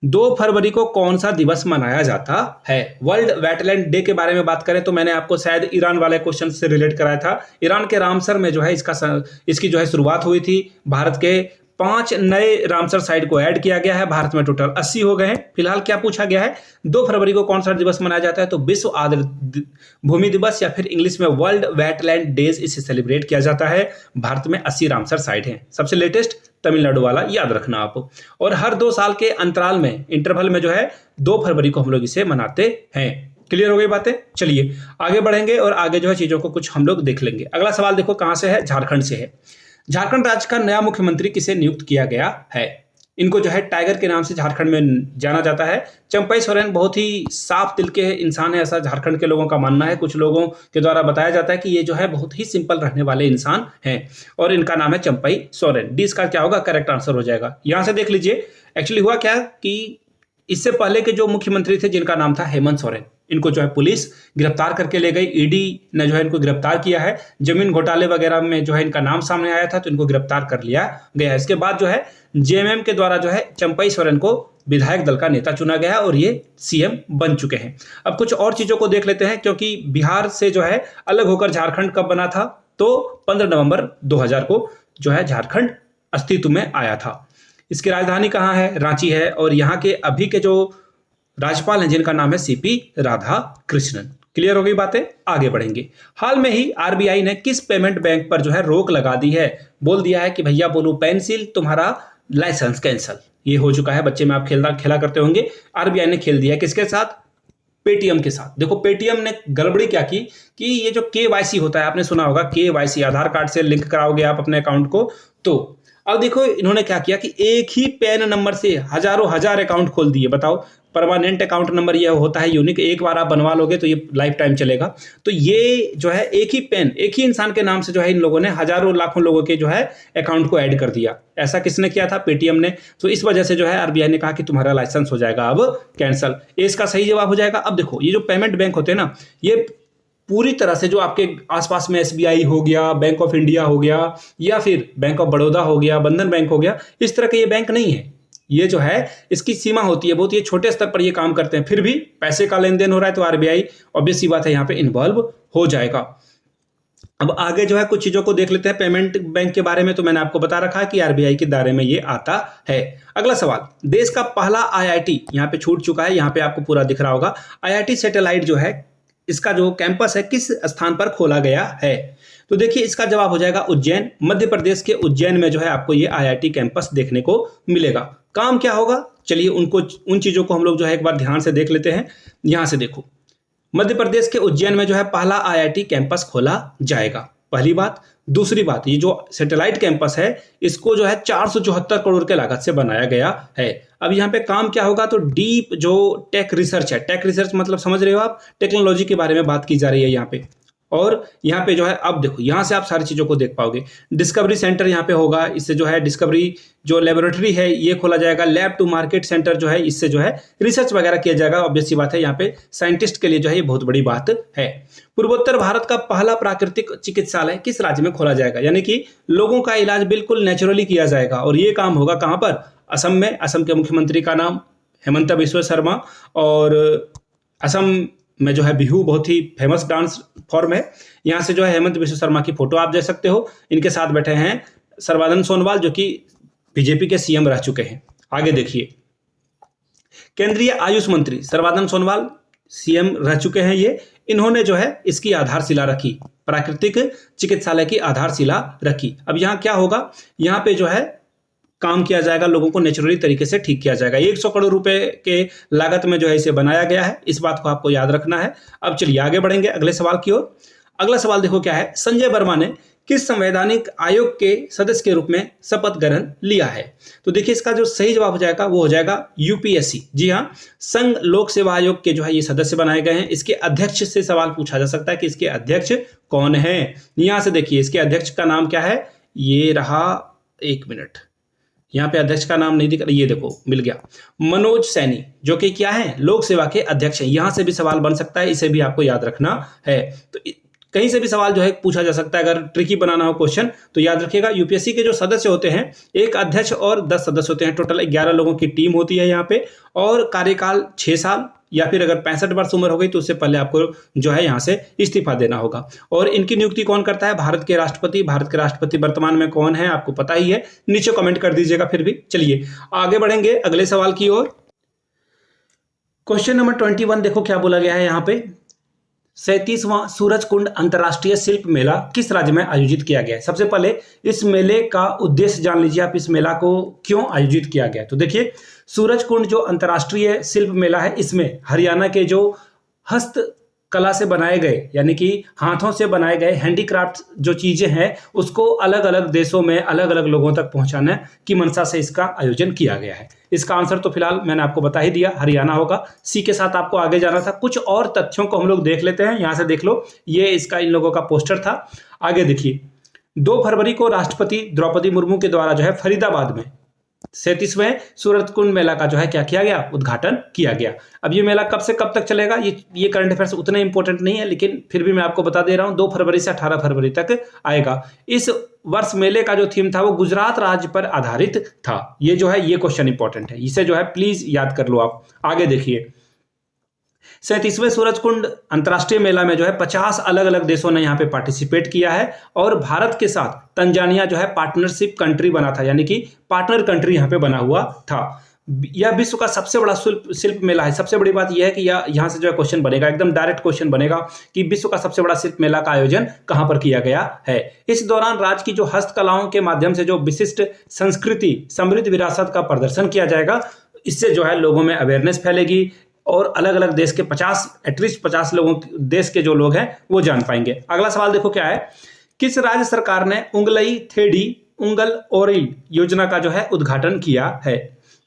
2 फरवरी को कौन सा दिवस मनाया जाता है। वर्ल्ड वेटलैंड डे के बारे में बात करें तो मैंने आपको शायद ईरान वाले क्वेश्चन से रिलेट कराया था। ईरान के रामसर में जो है इसकी जो है शुरुआत हुई थी। भारत के 5 नए रामसर साइट को ऐड किया गया है। भारत में टोटल 80 हो गए हैं। फिलहाल क्या पूछा गया है, 2 फरवरी को कौन सा दिवस मनाया जाता है, तो विश्व आर्द्र भूमि दिवस या फिर इंग्लिश में वर्ल्ड वेटलैंड डेज, इसे सेलिब्रेट किया जाता है। भारत में 80 रामसर साइट हैं। सबसे लेटेस्ट तमिलनाडु वाला याद रखना आप। और हर 2 साल के अंतराल में, इंटरवल में जो है 2 फरवरी को हम लोग इसे मनाते हैं। क्लियर हो गई बातें। चलिए आगे बढ़ेंगे और आगे जो है चीजों को कुछ हम लोग देख लेंगे। अगला सवाल देखो कहां से है, झारखंड से है। झारखंड राज्य का नया मुख्यमंत्री किसे नियुक्त किया गया है। इनको जो है टाइगर के नाम से झारखंड में जाना जाता है। चंपई सोरेन बहुत ही साफ दिल के इंसान है, ऐसा झारखंड के लोगों का मानना है। कुछ लोगों के द्वारा बताया जाता है कि ये जो है बहुत ही सिंपल रहने वाले इंसान हैं और इनका नाम है चंपई सोरेन। डी इसका क्या होगा, करेक्ट आंसर हो जाएगा। यहां से देख लीजिए एक्चुअली हुआ क्या कि इससे पहले के जो मुख्यमंत्री थे जिनका नाम था हेमंत सोरेन, इनको जो है पुलिस गिरफ्तार करके ले गई। ईडी ने जो है इनको गिरफ्तार किया है। जमीन घोटाले वगैरह में जो है इनका नाम सामने आया था तो इनको गिरफ्तार कर लिया गया है। इसके बाद जो है JMM के द्वारा जो है चंपई सोरेन को विधायक दल का नेता चुना गया और ये CM बन चुके हैं। अब कुछ और चीजों को देख लेते हैं, क्योंकि बिहार से जो है अलग होकर झारखंड कब बना था, तो 15 नवंबर 2000 को जो है झारखंड अस्तित्व में आया था। इसकी राजधानी कहाँ है, रांची है। और यहाँ के अभी के जो राज्यपाल हैं जिनका नाम है CP राधाकृष्णन। क्लियर हो गई बातें, आगे बढ़ेंगे। हाल में ही RBI ने किस पेमेंट बैंक पर जो है रोक लगा दी है, बोल दिया है कि भैया बोलो पेंसिल तुम्हारा लाइसेंस कैंसल। ये हो चुका है, बच्चे में आप खेला करते होंगे। RBI ने खेल दिया किसके साथ, पेटीएम के साथ। देखो पेटीएम ने गड़बड़ी क्या की कि ये जो केवाईसी होता है, आपने सुना होगा केवाईसी, आधार कार्ड से लिंक कराओगे आप अपने अकाउंट को, तो अब देखो इन्होंने क्या किया कि एक ही पैन नंबर से हजारों हजार अकाउंट खोल दिए। बताओ, परमानेंट अकाउंट नंबर ये होता है यूनिक, एक बार आप बनवा लोगे तो ये लाइफ टाइम चलेगा। तो ये जो है एक ही पेन, एक ही इंसान के नाम से जो है इन लोगों ने हजारों लाखों लोगों के जो है अकाउंट को ऐड कर दिया। ऐसा किसने किया था? पेटीएम ने। तो इस वजह से जो है आरबीआई ने कहा कि तुम्हारा लाइसेंस हो जाएगा अब कैंसल। इसका सही जवाब हो जाएगा। अब देखो ये जो पेमेंट बैंक होते हैं ना, ये पूरी तरह से जो आपके आसपास में एसबीआई हो गया, बैंक ऑफ इंडिया हो गया, या फिर बैंक ऑफ बड़ौदा हो गया, बंधन बैंक हो गया, इस तरह के ये बैंक नहीं है। ये जो है इसकी सीमा होती है, बहुत ये छोटे स्तर पर ये काम करते हैं। फिर भी पैसे का लेन देन हो रहा है तो आरबीआई ऑब्वियस सी बात है यहाँ पे इन्वॉल्व हो जाएगा। अब आगे जो है कुछ चीजों को देख लेते हैं पेमेंट बैंक के बारे में। तो मैंने आपको बता रखा है कि आरबीआई के दायरे में ये आता है। अगला सवाल, देश का पहला आईआईटी, यहाँ पे छूट चुका है, यहाँ पे आपको पूरा दिख रहा होगा। आईआईटी सैटेलाइट जो है, इसका जो कैंपस है किस स्थान पर खोला गया है? तो देखिए इसका जवाब हो जाएगा उज्जैन। मध्य प्रदेश के उज्जैन में जो है आपको ये आईआईटी कैंपस देखने को मिलेगा। काम क्या होगा, चलिए उन चीजों को हम लोग जो है एक बार ध्यान से देख लेते हैं। यहां से देखो, मध्य प्रदेश के उज्जैन में जो है पहला आईआईटी कैंपस खोला जाएगा, पहली बात। दूसरी बात, ये जो सैटेलाइट कैंपस है इसको जो है 474 करोड़ के लागत से बनाया गया है। अब यहाँ पे काम क्या होगा, तो डीप जो टेक रिसर्च है, टेक रिसर्च मतलब समझ रहे हो आप, टेक्नोलॉजी के बारे में बात की जा रही है यहाँ पे। और यहाँ पे जो है अब देखो यहाँ से आप सारी चीजों को देख पाओगे। डिस्कवरी सेंटर यहाँ पे होगा, इससे जो है डिस्कवरी जो लेबोरेटरी है ये खोला जाएगा। लैब टू मार्केट सेंटर जो है, इससे जो है रिसर्च वगैरह किया जाएगा। ऑब्वियस सी बात है यहाँ पे साइंटिस्ट के लिए जो है ये बहुत बड़ी बात है। पूर्वोत्तर भारत का पहला प्राकृतिक चिकित्सालय किस राज्य में खोला जाएगा? यानी कि लोगों का इलाज बिल्कुल नेचुरली किया जाएगा, और ये काम होगा कहाँ पर? असम में। असम के मुख्यमंत्री का नाम हेमंत बिस्वा शर्मा, और असम में जो है बिहू बहुत ही फेमस डांस फॉर्म है। यहाँ से जो है हेमंत बिस्वा शर्मा की फोटो आप देख सकते हो। इनके साथ बैठे हैं सर्बानंद सोनोवाल, जो कि बीजेपी के सीएम रह चुके हैं। आगे देखिए, केंद्रीय आयुष मंत्री सर्बानंद सोनोवाल सीएम रह चुके हैं ये। इन्होंने जो है इसकी आधारशिला रखी, प्राकृतिक चिकित्सालय की आधारशिला रखी। अब यहाँ क्या होगा, यहाँ पे जो है काम किया जाएगा, लोगों को नेचुरली तरीके से ठीक किया जाएगा। 100 करोड़ रुपए के लागत में जो है इसे बनाया गया है, इस बात को आपको याद रखना है। अब चलिए आगे बढ़ेंगे अगले सवाल की ओर। अगला सवाल देखो क्या है, संजय वर्मा ने किस संवैधानिक आयोग के सदस्य के रूप में शपथ ग्रहण लिया है? तो देखिए इसका जो सही जवाब हो जाएगा वो हो जाएगा यूपीएससी। जी हाँ, संघ लोक सेवा आयोग के जो है ये सदस्य बनाए गए हैं। इसके अध्यक्ष से सवाल पूछा जा सकता है कि इसके अध्यक्ष कौन है। यहां से देखिए इसके अध्यक्ष का नाम क्या है, ये रहा, एक मिनट, यहाँ पे अध्यक्ष का नाम नहीं दिख रहा, ये देखो मिल गया, मनोज सैनी, जो कि क्या है, लोक सेवा के अध्यक्ष हैं। यहां से भी सवाल बन सकता है, इसे भी आपको याद रखना है। तो कहीं से भी सवाल जो है पूछा जा सकता है। अगर ट्रिकी बनाना हो क्वेश्चन तो याद रखिएगा, यूपीएससी के जो सदस्य होते हैं, एक अध्यक्ष और 10 सदस्य होते हैं। टोटल 11 लोगों की टीम होती है यहाँ पे, और कार्यकाल 6 साल, या फिर अगर 65 वर्ष उम्र हो गई तो उससे पहले आपको जो है यहाँ से इस्तीफा देना होगा। और इनकी नियुक्ति कौन करता है? भारत के राष्ट्रपति। भारत के राष्ट्रपति वर्तमान में कौन है आपको पता ही है, नीचे कमेंट कर दीजिएगा। फिर भी चलिए आगे बढ़ेंगे अगले सवाल की ओर। क्वेश्चन नंबर 21 देखो क्या बोला गया है यहाँ पे, 37वां सूरजकुंड अंतर्राष्ट्रीय शिल्प मेला किस राज्य में आयोजित किया गया है? सबसे पहले इस मेले का उद्देश्य जान लीजिए आप, इस मेला को क्यों आयोजित किया गया है। तो देखिए सूरजकुंड जो अंतर्राष्ट्रीय शिल्प मेला है, इसमें हरियाणा के जो हस्त कला से बनाए गए, यानी कि हाथों से बनाए गए हैंडीक्राफ्ट जो चीजें हैं, उसको अलग अलग देशों में अलग अलग लोगों तक पहुंचाने की मंशा से इसका आयोजन किया गया है। इसका आंसर तो फिलहाल मैंने आपको बता ही दिया, हरियाणा होगा। सी के साथ आपको आगे जाना था। कुछ और तथ्यों को हम लोग देख लेते हैं। यहां से देख लो, ये इसका इन लोगों का पोस्टर था। आगे देखिए, 2 फरवरी को राष्ट्रपति द्रौपदी मुर्मू के द्वारा जो है फरीदाबाद में 37वें सूरजकुंड मेला का जो है क्या किया गया, उद्घाटन किया गया। अब ये मेला कब से कब तक चलेगा, ये करंट अफेयर्स उतना इंपॉर्टेंट नहीं है, लेकिन फिर भी मैं आपको बता दे रहा हूं, 2 फरवरी से 18 फरवरी तक आएगा। इस वर्ष मेले का जो थीम था वो गुजरात राज्य पर आधारित था। ये जो है ये क्वेश्चन इंपॉर्टेंट है, इसे जो है प्लीज याद कर लो आप। आगे देखिए, 37वें सूरजकुंड अंतर्राष्ट्रीय मेला में जो है 50 अलग अलग देशों ने यहाँ पे पार्टिसिपेट किया है, और भारत के साथ तंजानिया जो है पार्टनरशिप कंट्री बना था, यानी कि पार्टनर कंट्री यहाँ पे बना हुआ था। यह विश्व का सबसे बड़ा शिल्प मेला है। सबसे बड़ी बात यह है कि यहाँ से जो है क्वेश्चन बनेगा, एकदम डायरेक्ट क्वेश्चन बनेगा कि विश्व का सबसे बड़ा शिल्प मेला का आयोजन कहाँ पर किया गया है। इस दौरान राज्य की जो हस्तकलाओं के माध्यम से जो विशिष्ट संस्कृति समृद्ध विरासत का प्रदर्शन किया जाएगा, इससे जो है लोगों में अवेयरनेस फैलेगी, और अलग अलग देश के 50 एटलीस्ट 50 लोगों देश के जो लोग हैं वो जान पाएंगे। अगला सवाल देखो क्या है, किस राज्य सरकार ने उंगलई थेडी उंगल ओरिल योजना का जो है उद्घाटन किया है।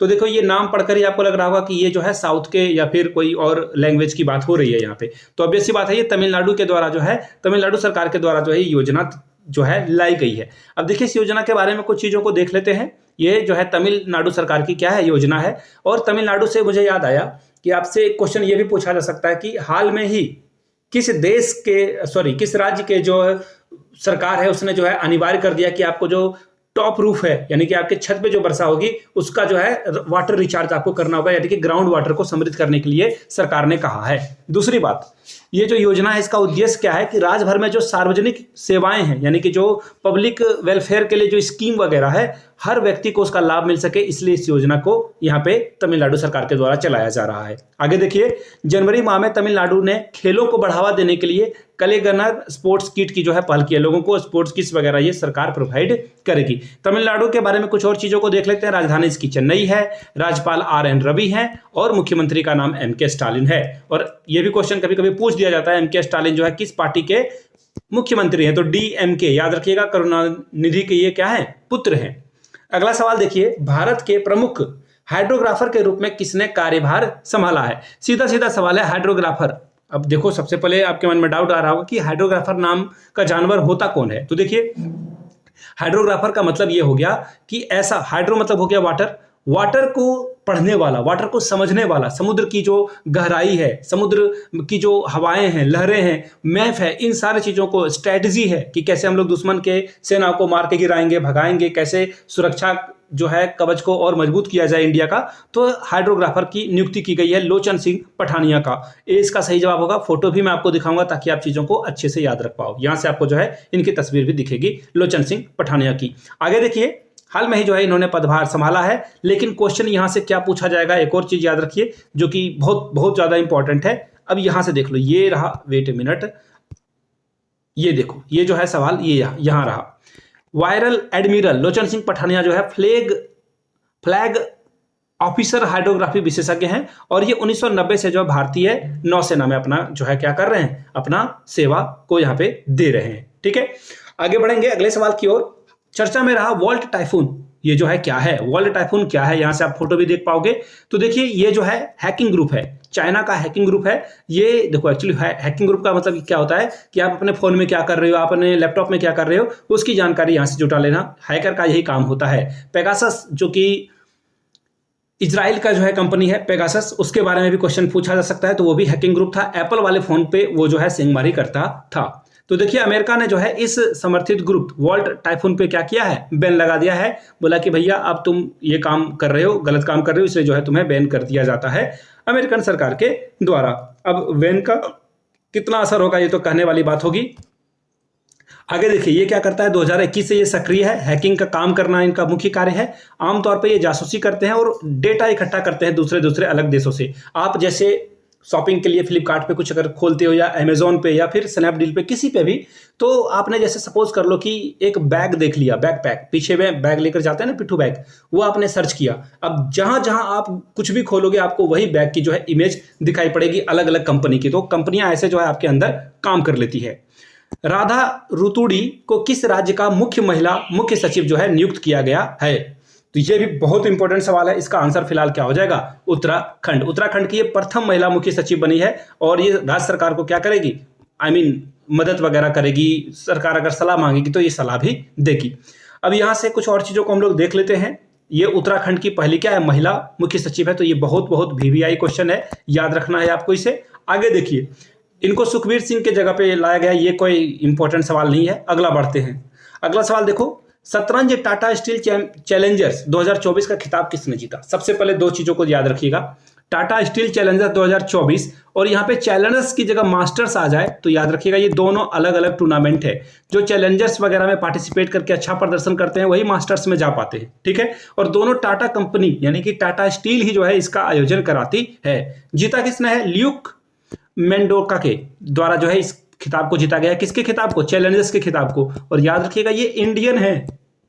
तो देखो ये नाम पढ़कर ही आपको लग रहा होगा कि ये जो है साउथ के या फिर कोई और लैंग्वेज की बात हो रही है यहाँ पे। तो ऑब्वियस सी बात है, ये तमिलनाडु के द्वारा जो है, तमिलनाडु सरकार के द्वारा जो है योजना जो है लाई गई है। अब देखिए इस योजना के बारे में कुछ चीज़ों को देख लेते हैं। ये जो है तमिलनाडु सरकार की क्या है योजना है। और तमिलनाडु से मुझे याद आया कि आपसे एक क्वेश्चन ये भी पूछा जा सकता है कि हाल में ही किस राज्य के जो सरकार है उसने जो है अनिवार्य कर दिया कि आपको जो टॉप रूफ है यानी कि आपके छत पे जो वर्षा होगी उसका जो है वाटर रिचार्ज आपको करना होगा, यानी कि ग्राउंड वाटर को समृद्ध करने के लिए सरकार ने कहा है। दूसरी बात, ये जो योजना है इसका उद्देश्य क्या है कि राज्य भर में जो सार्वजनिक सेवाएं हैं यानी कि जो पब्लिक वेलफेयर के लिए जो स्कीम वगैरह है हर व्यक्ति को उसका लाभ मिल सके, इसलिए इस योजना को यहाँ पे तमिलनाडु सरकार के द्वारा चलाया जा रहा है। आगे देखिए, जनवरी माह में तमिलनाडु ने खेलों को बढ़ावा देने के लिए कलेगनर स्पोर्ट्स किट की जो है पहल की है। लोगों को स्पोर्ट्स किट्स वगैरह ये सरकार प्रोवाइड करेगी। तमिलनाडु के बारे में कुछ और चीजों को देख लेते हैं। राजधानी इसकी चेन्नई है, राज्यपाल RN रवि हैं और मुख्यमंत्री का नाम MK स्टालिन है। और ये भी क्वेश्चन कभी कभी पूछ दिया जाता है, MK स्टालिन जो है किस पार्टी के मुख्यमंत्री हैं, तो DMK याद रखिएगा, करुणानिधि के ये क्या है, पुत्र हैं। अगला सवाल देखिए, भारत के प्रमुख हाइड्रोग्राफर के रूप में किसने कार्यभार संभाला है। सीधा सीधा सवाल है, हाइड्रोग्राफर। अब देखो सबसे पहले आपके मन में डाउट आ रहा होगा कि हाइड्रोग्राफर नाम का जानवर होता कौन है। तो देखिए हाइड्रोग्राफर का मतलब ये हो गया कि ऐसा, हाइड्रो मतलब हो गया वाटर, वाटर को पढ़ने वाला, वाटर को समझने वाला, समुद्र की जो गहराई है, समुद्र की जो हवाएं हैं, लहरें हैं, मैप है, इन सारी चीज़ों को, स्ट्रेटजी है कि कैसे हम लोग दुश्मन के सेना को मार के गिराएंगे, भगाएंगे, कैसे सुरक्षा जो है कवच को और मजबूत किया जाए इंडिया का। तो हाइड्रोग्राफर की नियुक्ति की गई है लोचन सिंह पठानिया का। ये इसका सही जवाब होगा। फोटो भी मैं आपको दिखाऊंगा ताकि आप चीज़ों को अच्छे से याद रख पाओ। यहाँ से आपको जो है इनकी तस्वीर भी दिखेगी लोचन सिंह पठानिया की। आगे देखिए, हाल में ही जो है इन्होंने पदभार संभाला है, लेकिन क्वेश्चन यहाँ से क्या पूछा जाएगा, एक और चीज याद रखिए जो कि बहुत बहुत ज्यादा इंपॉर्टेंट है। अब यहाँ से देख लो, ये रहा, वेट ए मिनट, ये देखो, ये जो है सवाल ये यहाँ रहा। वायरल एडमिरल लोचन सिंह पठानिया जो है फ्लैग ऑफिसर हाइड्रोग्राफी विशेषज्ञ हैं और ये 1990 से जो है भारतीय नौसेना में अपना जो है क्या कर रहे हैं, अपना सेवा को यहाँ पे दे रहे हैं। ठीक है, आगे बढ़ेंगे अगले सवाल की ओर। चर्चा में रहा वॉल्ट टाइफून, ये जो है क्या है, वॉल्ट टाइफून क्या है, यहाँ से आप फोटो भी देख पाओगे। तो देखिए ये जो है हैकिंग ग्रुप है, चाइना का हैकिंग ग्रुप है। ये देखो एक्चुअली हैकिंग ग्रुप का मतलब क्या होता है कि आप अपने फोन में क्या कर रहे हो, आप अपने लैपटॉप में क्या कर रहे हो, उसकी जानकारी यहाँ से जुटा लेना। हैकर का यही काम होता है। पेगासस जो कि इजराइल का जो है कंपनी है पेगासस, उसके बारे में भी क्वेश्चन पूछा जा सकता है। तो वो भी हैकिंग ग्रुप था। एप्पल वाले फोन पे वो जो है सिंगमारी करता था। तो देखिए अमेरिका ने जो है इस समर्थित ग्रुप वॉल्ट टाइफून पे क्या किया है, बैन लगा दिया है। बोला कि भैया अब तुम ये काम कर रहे हो, गलत काम कर रहे हो, इसलिए जो है तुम्हें बैन कर दिया जाता है अमेरिकन सरकार के द्वारा। अब बैन का कितना असर होगा ये तो कहने वाली बात होगी। आगे देखिए ये क्या करता है, 2021 से ये सक्रिय है। हैकिंग का काम करना इनका मुख्य कार्य है। आमतौर पर ये जासूसी करते हैं और डेटा इकट्ठा करते हैं दूसरे अलग देशों से। आप जैसे शॉपिंग के लिए फ्लिपकार्ट पे कुछ अगर खोलते हो या अमेजोन पे या फिर स्नैपडील पे किसी पे भी, तो आपने जैसे सपोज कर लो कि एक बैग देख लिया, बैकपैक, पीछे में बैग लेकर जाते हैं ना, पिट्ठू बैग, वो आपने सर्च किया। अब जहां जहां आप कुछ भी खोलोगे आपको वही बैग की जो है इमेज दिखाई पड़ेगी अलग अलग कंपनी की। तो कंपनियां ऐसे जो है आपके अंदर काम कर लेती है। राधा रुतुड़ी को किस राज्य का मुख्य सचिव जो है नियुक्त किया गया है। तो ये भी बहुत इंपॉर्टेंट सवाल है। इसका आंसर फिलहाल क्या हो जाएगा, उत्तराखंड। उत्तराखंड की ये प्रथम महिला मुख्य सचिव बनी है और ये राज्य सरकार को क्या करेगी, मदद वगैरह करेगी। सरकार अगर सलाह मांगेगी तो ये सलाह भी देगी। अब यहाँ से कुछ और चीजों को हम लोग देख लेते हैं। ये उत्तराखंड की पहली क्या है, महिला मुख्य सचिव है। तो ये बहुत बहुत VVI क्वेश्चन है, याद रखना है आपको इसे। आगे देखिए, इनको सुखबीर सिंह के जगह पे लाया गया, ये कोई इंपॉर्टेंट सवाल नहीं है। अगला बढ़ते हैं। अगला सवाल देखो, शतरंज टाटा स्टील चैलेंजर्स 2024 का खिताब किसने जीता। सबसे पहले दो चीजों को याद रखिएगा, टाटा स्टील चैलेंजर्स 2024 और यहाँ पे चैलेंजर्स की जगह मास्टर्स आ जाए तो याद रखिएगा ये दोनों अलग अलग टूर्नामेंट है। जो चैलेंजर्स वगैरह में पार्टिसिपेट करके अच्छा प्रदर्शन करते हैं वही मास्टर्स में जा पाते हैं। ठीक है, और दोनों टाटा कंपनी यानी कि टाटा स्टील ही जो है इसका आयोजन कराती है। जीता किसने है, ल्यूक मेंडोका के द्वारा जो है इस खिताब को जीता गया। किसके खिताब को, चैलेंजर्स के खिताब को। और याद रखिएगा ये इंडियन है,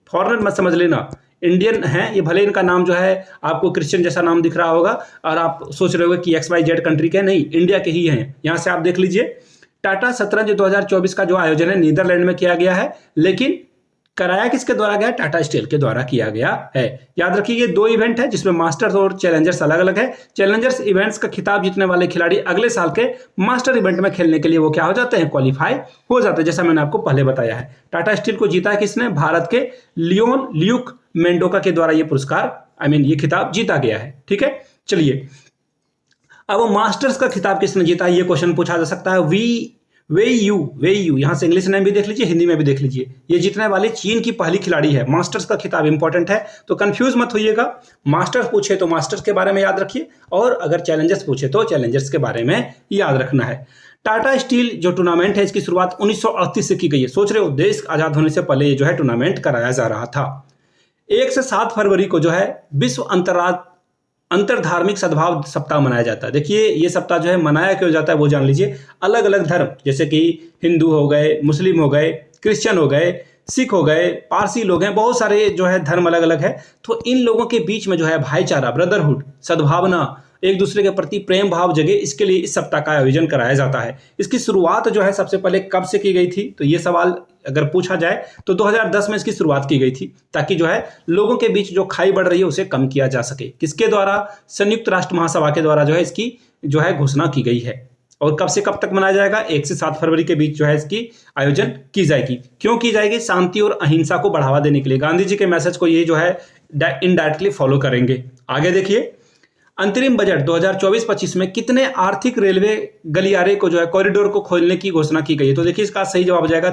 फॉरेनर मत समझ लेना, इंडियन हैं, ये भले इनका नाम जो है आपको क्रिश्चियन जैसा नाम दिख रहा होगा और आप सोच रहे होगे कि XYZ कंट्री के, नहीं, इंडिया के ही हैं। यहाँ से आप देख लीजिए, टाटा शतरंज 2024 का जो आयोजन है नीदरलैंड में किया गया है, लेकिन कराया किसके द्वारा गया? टाटा स्टील के द्वारा किया गया है। याद रखिए ये 2 इवेंट है जिसमें मास्टर्स और चैलेंजर्स अलग अलग है। चैलेंजर्स इवेंट्स का खिताब जीतने वाले खिलाड़ी अगले साल के मास्टर इवेंट में खेलने के लिए वो क्या हो जाते हैं? क्वालिफाई हो जाते हैं, जैसा मैंने आपको पहले बताया है। टाटा स्टील को जीता है किसने? भारत के लियोन ल्यूक मेंडोका के द्वारा ये पुरस्कार ये खिताब जीता गया है। ठीक है, चलिए अब मास्टर्स का खिताब किसने जीता है, ये क्वेश्चन पूछा जा सकता है। वेयू यहां से इंग्लिश नेम भी देख लीजिए, हिंदी में भी देख लीजिए। ये जीतने वाली चीन की पहली खिलाड़ी है। मास्टर्स का खिताब इंपॉर्टेंट है, तो कंफ्यूज मत होइएगा। मास्टर्स पूछे तो मास्टर्स के बारे में याद रखिए, और अगर चैलेंजर्स पूछे तो चैलेंजर्स के बारे में याद रखना है। टाटा स्टील जो टूर्नामेंट है इसकी शुरुआत 1938 से की गई है। सोच रहे हो, देश आजाद होने से पहले ये जो है टूर्नामेंट कराया जा रहा था। 1 से 7 फरवरी को जो है विश्व अंतरधार्मिक सद्भाव सप्ताह मनाया जाता है। देखिए ये सप्ताह जो है मनाया क्यों जाता है वो जान लीजिए। अलग अलग धर्म जैसे कि हिंदू हो गए, मुस्लिम हो गए, क्रिश्चियन हो गए, सिख हो गए, पारसी लोग हैं, बहुत सारे जो है धर्म अलग अलग है, तो इन लोगों के बीच में जो है भाईचारा, ब्रदरहुड, सद्भावना, एक दूसरे के प्रति प्रेम भाव जगे, इसके लिए इस सप्ताह का आयोजन कराया जाता है। इसकी शुरुआत जो है सबसे पहले कब से की गई थी, तो ये सवाल अगर पूछा जाए तो 2010 में इसकी शुरुआत की गई थी, ताकि जो है लोगों के बीच जो खाई बढ़ रही है उसे कम किया जा सके। किसके द्वारा? संयुक्त राष्ट्र महासभा के द्वारा जो है इसकी जो है घोषणा की गई है। और कब से कब तक मनाया जाएगा? 1 से 7 फरवरी के बीच जो है इसकी आयोजन की जाएगी। क्यों की जाएगी? शांति और अहिंसा को बढ़ावा देने के लिए। गांधी जी के मैसेज को ये जो है इनडायरेक्टली फॉलो करेंगे। आगे देखिए, अंतरिम बजट 2024-25 में कितने आर्थिक रेलवे गलियारे को जो है कॉरिडोर को खोलने की घोषणा की गई है? तो देखिए इसका सही जवाब हो जाएगा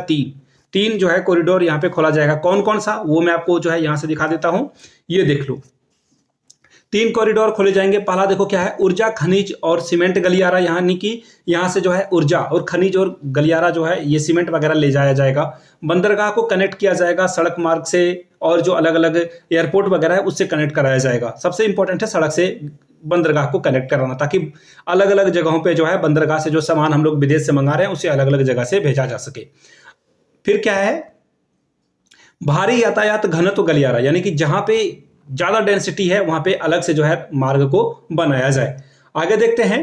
3 जो है कॉरिडोर यहाँ पे खोला जाएगा। कौन कौन सा, वो मैं आपको जो है यहाँ से दिखा देता हूं, ये देख लो। 3 कॉरिडोर खोले जाएंगे। पहला देखो क्या है, ऊर्जा, खनिज और सीमेंट गलियारा, यानी कि यहाँ से जो है ऊर्जा और खनिज और गलियारा जो है ये सीमेंट वगैरह ले जाया जाएगा। बंदरगाह को कनेक्ट किया जाएगा सड़क मार्ग से, और जो अलग अलग एयरपोर्ट वगैरह है उससे कनेक्ट कराया जाएगा। सबसे इंपॉर्टेंट है सड़क से बंदरगाह को कनेक्ट कराना, ताकि अलग अलग जगहों पे जो है बंदरगाह से जो सामान हम लोग विदेश से मंगा रहे हैं उसे अलग अलग जगह से भेजा जा सके। फिर क्या है, भारी यातायात घनत्व गलियारा, यानी कि जहां पे ज्यादा डेंसिटी है वहां पे अलग से जो है मार्ग को बनाया जाए। आगे देखते हैं,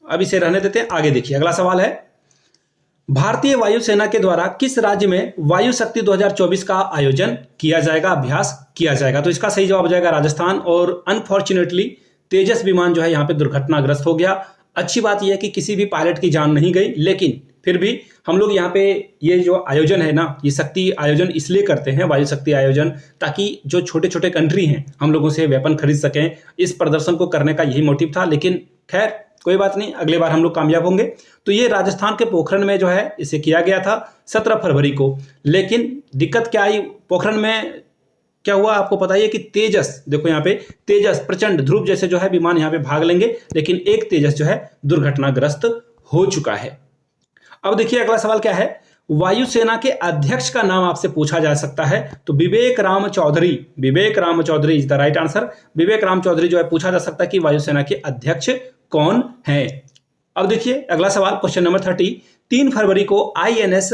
अब इसे रहने देते हैं। आगे देखिए अगला सवाल है, भारतीय वायुसेना के द्वारा किस राज्य में वायु शक्ति 2024 का आयोजन किया जाएगा, अभ्यास किया जाएगा? तो इसका सही जवाब हो जाएगा राजस्थान। और अनफॉर्चुनेटली तेजस विमान जो है यहाँ पे दुर्घटनाग्रस्त हो गया। अच्छी बात यह है कि किसी भी पायलट की जान नहीं गई, लेकिन फिर भी हम लोग यहाँ पे ये जो आयोजन है ना, ये शक्ति आयोजन इसलिए करते हैं, वायु शक्ति आयोजन, ताकि जो छोटे छोटे कंट्री हैं हम लोगों से वेपन खरीद सकें। इस प्रदर्शन को करने का यही मोटिव था, लेकिन खैर कोई बात नहीं, अगले बार हम लोग कामयाब होंगे। तो ये राजस्थान के पोखरण में जो है इसे किया गया था 17 फरवरी को। लेकिन दिक्कत क्या आई पोखरण में, क्या हुआ आपको पता है कि तेजस, देखो यहाँ पे तेजस, प्रचंड, ध्रुव जैसे जो है विमान यहाँ पे भाग लेंगे, लेकिन एक तेजस जो है दुर्घटनाग्रस्त हो चुका है। अब देखिए अगला सवाल क्या है, वायुसेना के अध्यक्ष का नाम आपसे पूछा जा सकता है। तो Vivek Ram Chaudhary is the right answer. Vivek Ram Chaudhary जो है पूछा जा सकता है कि वायुसेना के अध्यक्ष कौन है। अब देखिए अगला सवाल, क्वेश्चन नंबर 30, 3 फरवरी को INS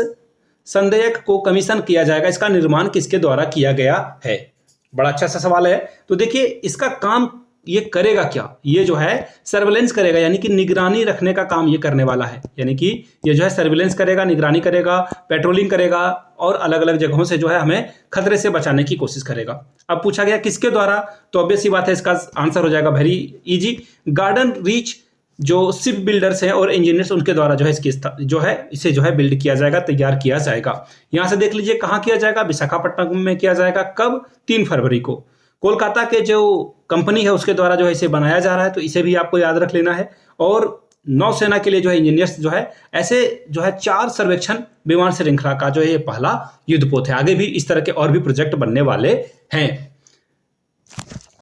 संदेयक को कमीशन किया जाएगा। इसका निर्माण किसके द्वारा किया गया है? बड़ा अच्छा सा सवाल है। तो देखिए इसका काम ये करेगा क्या, ये जो है सर्वेलेंस करेगा, यानी कि निगरानी रखने का काम ये करने वाला है। यानी कि ये जो है सर्वेलेंस करेगा, निगरानी करेगा, पेट्रोलिंग करेगा और अलग अलग जगहों से जो है हमें खतरे से बचाने की कोशिश करेगा। अब पूछा गया किसके द्वारा, तो ऑब्वियस सी बात है इसका आंसर हो जाएगा वेरी इजी, गार्डन रीच जो शिप बिल्डर्स हैं और इंजीनियर्स, उनके द्वारा जो है इसकी जो है इसे जो है बिल्ड किया जाएगा, तैयार किया जाएगा। यहां से देख लीजिए कहां किया जाएगा, विशाखापट्टनम में किया जाएगा। कब? 3 फरवरी को। कोलकाता के जो कंपनी है उसके द्वारा जो है इसे बनाया जा रहा है, तो इसे भी आपको याद रख लेना है। और नौसेना के लिए जो है इंजीनियर्स जो है ऐसे जो है 4 सर्वेक्षण विमान श्रृंखला का जो है ये पहला युद्धपोत है। आगे भी इस तरह के और भी प्रोजेक्ट बनने वाले हैं।